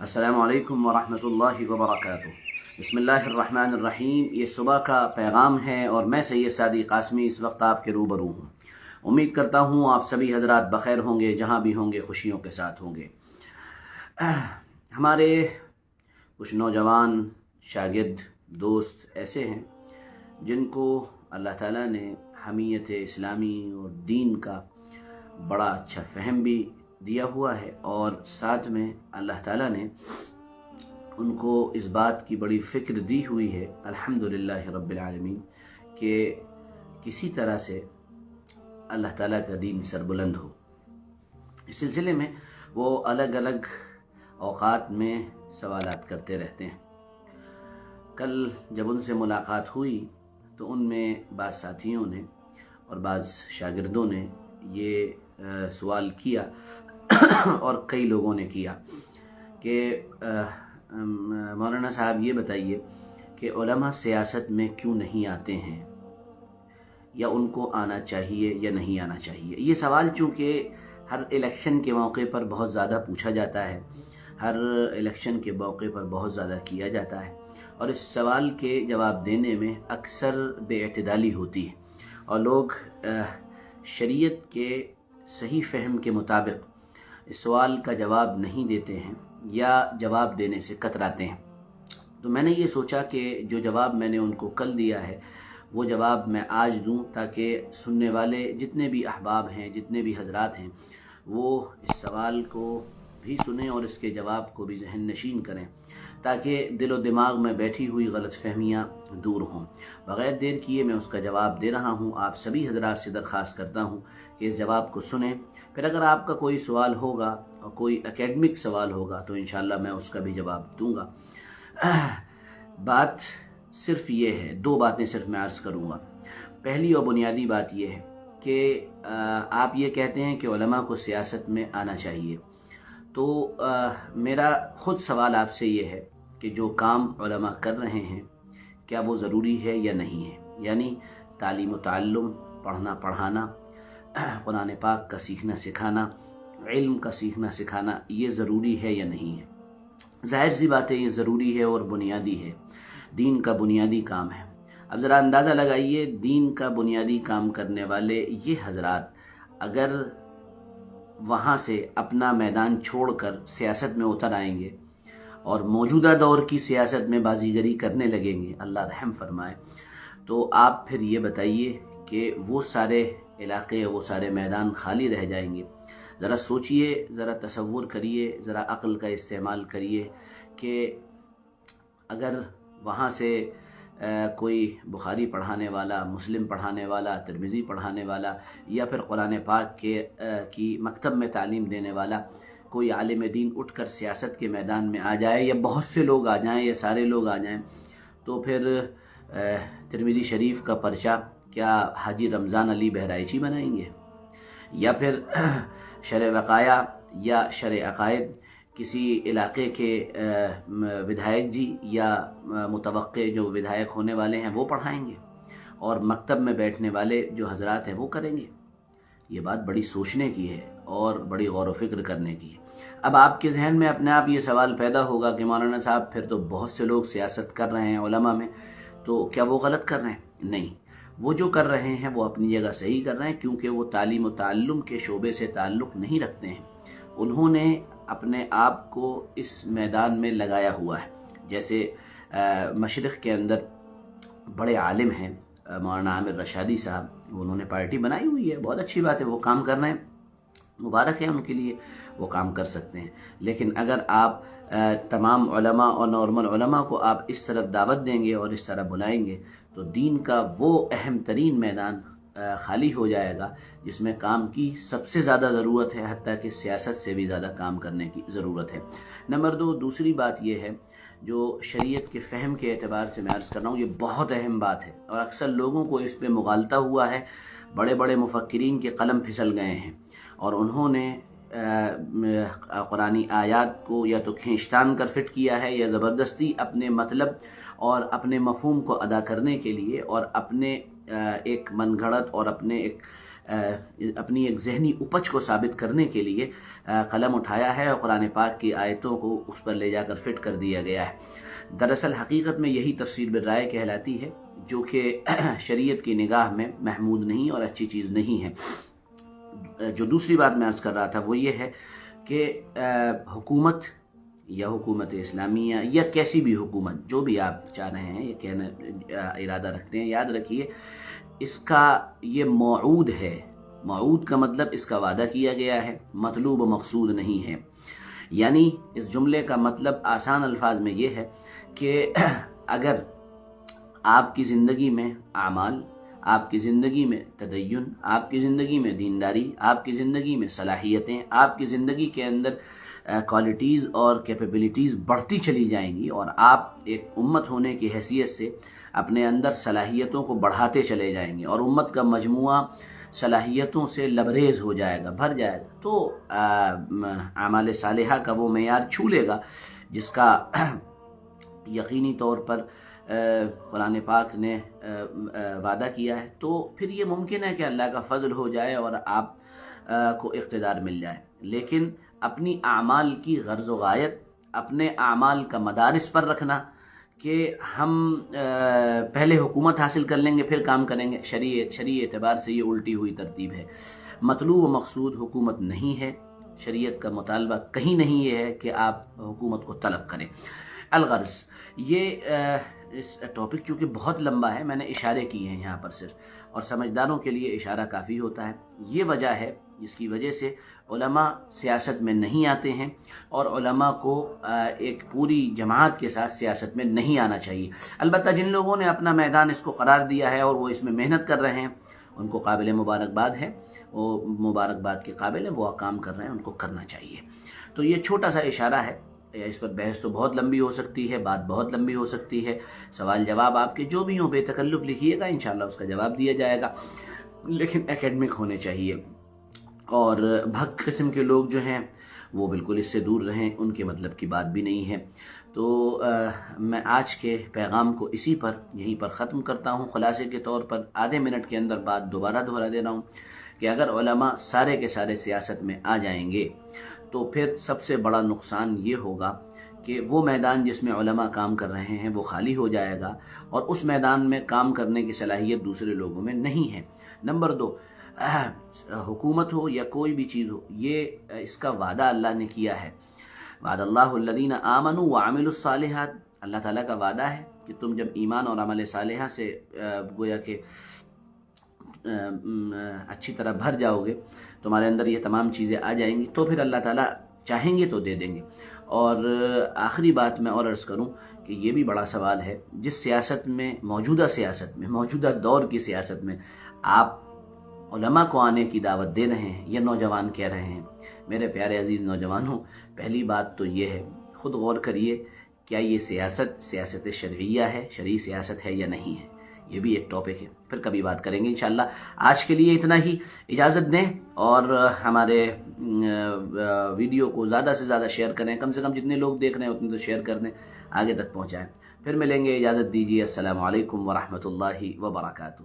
السلام علیکم ورحمۃ اللہ وبرکاتہ۔ بسم اللہ الرحمن الرحیم۔ یہ صبح کا پیغام ہے اور میں سید سعدی قاسمی اس وقت آپ کے روبرو ہوں۔ امید کرتا ہوں آپ سبھی حضرات بخیر ہوں گے، جہاں بھی ہوں گے خوشیوں کے ساتھ ہوں گے۔ ہمارے کچھ نوجوان شاگرد دوست ایسے ہیں جن کو اللہ تعالیٰ نے حمیت اسلامی اور دین کا بڑا اچھا فہم بھی دیا ہوا ہے، اور ساتھ میں اللہ تعالیٰ نے ان کو اس بات کی بڑی فکر دی ہوئی ہے، الحمدللہ رب العالمین، کہ کسی طرح سے اللہ تعالیٰ کا دین سربلند ہو۔ اس سلسلے میں وہ الگ الگ اوقات میں سوالات کرتے رہتے ہیں۔ کل جب ان سے ملاقات ہوئی تو ان میں بعض ساتھیوں نے اور بعض شاگردوں نے یہ سوال کیا اور کئی لوگوں نے کیا کہ مولانا صاحب یہ بتائیے کہ علماء سیاست میں کیوں نہیں آتے ہیں، یا ان کو آنا چاہیے یا نہیں آنا چاہیے۔ یہ سوال چونکہ ہر الیکشن کے موقع پر بہت زیادہ پوچھا جاتا ہے، ہر الیکشن کے موقع پر بہت زیادہ کیا جاتا ہے، اور اس سوال کے جواب دینے میں اکثر بے اعتدالی ہوتی ہے، اور لوگ شریعت کے صحیح فہم کے مطابق اس سوال کا جواب نہیں دیتے ہیں یا جواب دینے سے کتراتے ہیں۔ تو میں نے یہ سوچا کہ جو جواب میں نے ان کو کل دیا ہے وہ جواب میں آج دوں، تاکہ سننے والے جتنے بھی احباب ہیں، جتنے بھی حضرات ہیں، وہ اس سوال کو بھی سنیں اور اس کے جواب کو بھی ذہن نشین کریں، تاکہ دل و دماغ میں بیٹھی ہوئی غلط فہمیاں دور ہوں۔ بغیر دیر کیے میں اس کا جواب دے رہا ہوں۔ آپ سبھی حضرات سے درخواست کرتا ہوں کہ اس جواب کو سنیں، پھر اگر آپ کا کوئی سوال ہوگا اور کوئی اکیڈمک سوال ہوگا تو انشاءاللہ میں اس کا بھی جواب دوں گا۔ بات صرف یہ ہے، دو باتیں صرف میں عرض کروں گا۔ پہلی اور بنیادی بات یہ ہے کہ آپ یہ کہتے ہیں کہ علماء کو سیاست میں آنا چاہیے، تو میرا خود سوال آپ سے یہ ہے کہ جو کام علماء کر رہے ہیں کیا وہ ضروری ہے یا نہیں ہے؟ یعنی تعلیم و تعلم، پڑھنا پڑھانا، قرآن پاک کا سیکھنا سکھانا، علم کا سیکھنا سکھانا، یہ ضروری ہے یا نہیں ہے؟ ظاہر سی بات ہے یہ ضروری ہے اور بنیادی ہے، دین کا بنیادی کام ہے۔ اب ذرا اندازہ لگائیے، دین کا بنیادی کام کرنے والے یہ حضرات اگر وہاں سے اپنا میدان چھوڑ کر سیاست میں اتر آئیں گے اور موجودہ دور کی سیاست میں بازیگری کرنے لگیں گے، اللہ رحم فرمائے، تو آپ پھر یہ بتائیے کہ وہ سارے علاقے، وہ سارے میدان خالی رہ جائیں گے۔ ذرا سوچئے، ذرا تصور کریے، ذرا عقل کا استعمال کریے کہ اگر وہاں سے کوئی بخاری پڑھانے والا، مسلم پڑھانے والا، ترمذی پڑھانے والا، یا پھر قرآن پاک کی مکتب میں تعلیم دینے والا کوئی عالم دین اٹھ کر سیاست کے میدان میں آ جائے، یا بہت سے لوگ آ جائیں یا سارے لوگ آ جائیں، تو پھر ترمذی شریف کا پرچہ کیا حاجی رمضان علی بہرائچی بنائیں گے؟ یا پھر شرع وقایہ یا شرع عقائد کسی علاقے کے ودھائک جی یا متوقع جو ودھائک ہونے والے ہیں وہ پڑھائیں گے، اور مکتب میں بیٹھنے والے جو حضرات ہیں وہ کریں گے؟ یہ بات بڑی سوچنے کی ہے اور بڑی غور و فکر کرنے کی ہے۔ اب آپ کے ذہن میں اپنے آپ یہ سوال پیدا ہوگا کہ مولانا صاحب پھر تو بہت سے لوگ سیاست کر رہے ہیں علماء میں، تو کیا وہ غلط کر رہے ہیں؟ نہیں، وہ جو کر رہے ہیں وہ اپنی جگہ صحیح کر رہے ہیں، کیونکہ وہ تعلیم و تعلم کے شعبے سے تعلق نہیں رکھتے ہیں۔ انہوں نے اپنے آپ کو اس میدان میں لگایا ہوا ہے۔ جیسے مشرق کے اندر بڑے عالم ہیں مولانا عامر رشادی صاحب، انہوں نے پارٹی بنائی ہوئی ہے، بہت اچھی بات ہے، وہ کام کر رہے ہیں، مبارک ہے ان کے لیے، وہ کام کر سکتے ہیں۔ لیکن اگر آپ تمام علماء اور نارمل علماء کو آپ اس طرف دعوت دیں گے اور اس طرح بلائیں گے تو دین کا وہ اہم ترین میدان خالی ہو جائے گا جس میں کام کی سب سے زیادہ ضرورت ہے، حتیٰ کہ سیاست سے بھی زیادہ کام کرنے کی ضرورت ہے۔ نمبر دو، دوسری بات یہ ہے جو شریعت کے فہم کے اعتبار سے میں عرض کر رہا ہوں، یہ بہت اہم بات ہے اور اکثر لوگوں کو اس پہ مغالطہ ہوا ہے۔ بڑے بڑے مفکرین کے قلم پھسل گئے ہیں اور انہوں نے قرآنی آیات کو یا تو کھینچتان کر فٹ کیا ہے، یا زبردستی اپنے مطلب اور اپنے مفہوم کو ادا کرنے کے لیے اور اپنے ایک من گھڑت اور اپنے ایک اپنی ایک ذہنی اپج کو ثابت کرنے کے لیے قلم اٹھایا ہے اور قرآن پاک کی آیتوں کو اس پر لے جا کر فٹ کر دیا گیا ہے۔ دراصل حقیقت میں یہی تفسیر بالرائے کہلاتی ہے، جو کہ شریعت کی نگاہ میں محمود نہیں اور اچھی چیز نہیں ہے۔ جو دوسری بات میں عرض کر رہا تھا وہ یہ ہے کہ حکومت یا حکومت اسلامیہ یا کیسی بھی حکومت، جو بھی آپ چاہ رہے ہیں یا کہنا ارادہ رکھتے ہیں، یاد رکھیے اس کا یہ موعود ہے۔ موعود کا مطلب اس کا وعدہ کیا گیا ہے، مطلوب و مقصود نہیں ہے۔ یعنی اس جملے کا مطلب آسان الفاظ میں یہ ہے کہ اگر آپ کی زندگی میں اعمال، آپ کی زندگی میں تدین، آپ کی زندگی میں دینداری، آپ کی زندگی میں صلاحیتیں، آپ کی زندگی کے اندر کوالٹیز اور کیپیبلٹیز بڑھتی چلی جائیں گی، اور آپ ایک امت ہونے کی حیثیت سے اپنے اندر صلاحیتوں کو بڑھاتے چلے جائیں گے اور امت کا مجموعہ صلاحیتوں سے لبریز ہو جائے گا، بھر جائے گا، تو اعمال صالحہ کا وہ معیار چھو لے گا جس کا یقینی طور پر قرآن پاک نے وعدہ کیا ہے۔ تو پھر یہ ممکن ہے کہ اللہ کا فضل ہو جائے اور آپ کو اقتدار مل جائے، لیکن اپنی اعمال کی غرض و غایت، اپنے اعمال کا مدارس پر رکھنا کہ ہم پہلے حکومت حاصل کر لیں گے پھر کام کریں گے، شرعی اعتبار سے یہ الٹی ہوئی ترتیب ہے۔ مطلوب و مقصود حکومت نہیں ہے، شریعت کا مطالبہ کہیں نہیں یہ ہے کہ آپ حکومت کو طلب کریں۔ الغرض یہ اس ٹاپک چونکہ بہت لمبا ہے، میں نے اشارے کیے ہیں یہاں پر صرف، اور سمجھداروں کے لیے اشارہ کافی ہوتا ہے۔ یہ وجہ ہے جس کی وجہ سے علماء سیاست میں نہیں آتے ہیں، اور علماء کو ایک پوری جماعت کے ساتھ سیاست میں نہیں آنا چاہیے۔ البتہ جن لوگوں نے اپنا میدان اس کو قرار دیا ہے اور وہ اس میں محنت کر رہے ہیں، ان کو قابل مبارکباد ہے، وہ مبارکباد کے قابل ہیں، وہ کام کر رہے ہیں، ان کو کرنا چاہیے۔ تو یہ چھوٹا سا اشارہ ہے، اس پر بحث تو بہت لمبی ہو سکتی ہے، بات بہت لمبی ہو سکتی ہے، سوال جواب آپ کے جو بھی ہوں بے تکلف لکھیے گا، انشاءاللہ اس کا جواب دیا جائے گا، لیکن اکیڈمک ہونے چاہیے، اور بھک قسم کے لوگ جو ہیں وہ بالکل اس سے دور رہیں، ان کے مطلب کی بات بھی نہیں ہے۔ تو میں آج کے پیغام کو اسی پر یہیں پر ختم کرتا ہوں۔ خلاصے کے طور پر آدھے منٹ کے اندر بات دوبارہ دہرا دے رہا ہوں کہ اگر علماء سارے کے سارے سیاست میں آ جائیں گے تو پھر سب سے بڑا نقصان یہ ہوگا کہ وہ میدان جس میں علماء کام کر رہے ہیں وہ خالی ہو جائے گا، اور اس میدان میں کام کرنے کی صلاحیت دوسرے لوگوں میں نہیں ہے۔ نمبر 2، حکومت ہو یا کوئی بھی چیز ہو، یہ اس کا وعدہ اللہ نے کیا ہے۔ وعد اللہ الذین آمنوا وعملوا الصالحات، اللہ تعالیٰ کا وعدہ ہے کہ تم جب ایمان اور عمل صالحہ سے گویا کہ اچھی طرح بھر جاؤ گے، تمہارے اندر یہ تمام چیزیں آ جائیں گی، تو پھر اللہ تعالیٰ چاہیں گے تو دے دیں گے۔ اور آخری بات میں اور عرض کروں کہ یہ بھی بڑا سوال ہے، جس سیاست میں موجودہ دور کی سیاست میں آپ علماء کو آنے کی دعوت دے رہے ہیں، یہ نوجوان کہہ رہے ہیں۔ میرے پیارے عزیز نوجوانوں، پہلی بات تو یہ ہے، خود غور کریے، کیا یہ سیاست شرعیہ ہے، شرعی سیاست ہے یا نہیں ہے؟ یہ بھی ایک ٹاپک ہے، پھر کبھی بات کریں گے انشاءاللہ۔ آج کے لیے اتنا ہی، اجازت دیں، اور ہمارے ویڈیو کو زیادہ سے زیادہ شیئر کریں، کم سے کم جتنے لوگ دیکھ رہے ہیں اتنے تو شیئر کر دیں، آگے تک پہنچائیں۔ پھر ملیں گے، اجازت دیجیے، السلام علیکم ورحمۃ اللہ وبرکاتہ۔